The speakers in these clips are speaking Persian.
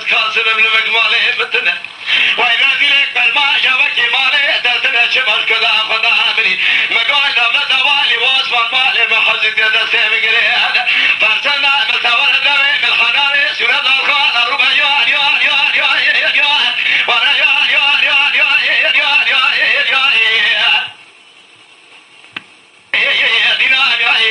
از کاسبم لبک ماله بتنه وای رزیلک بر ما شبکی ماله دستنه چه باش کدا خدا بری مگای دولت والی و عثمان ماله محضی دسته بگیره فرسنا ملتور دوی ملخاناره سورت الخان روبا یوان یوان یوان یوان یوان وانا یوان یوان یوان یوان یوان یوان یوان دینا یوان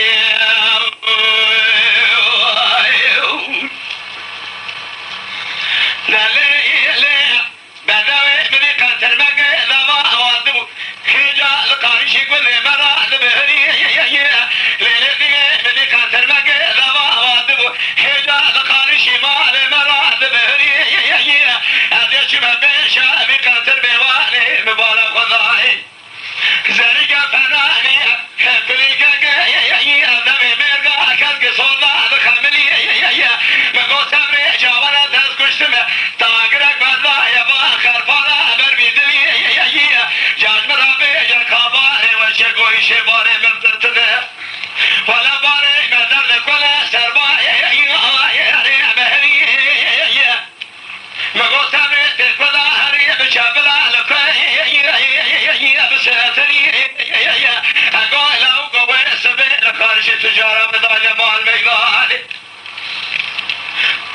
تجارة بداية مال ميدان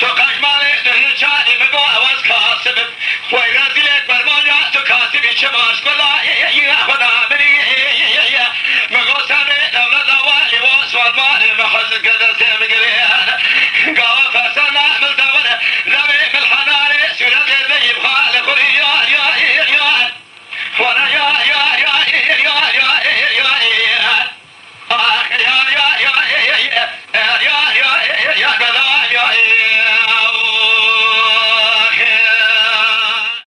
تو قشمالي نرجعني مقوى أواز كاسب ويرازي لك برمانيا تو كاسبي شماش كلا خدا مني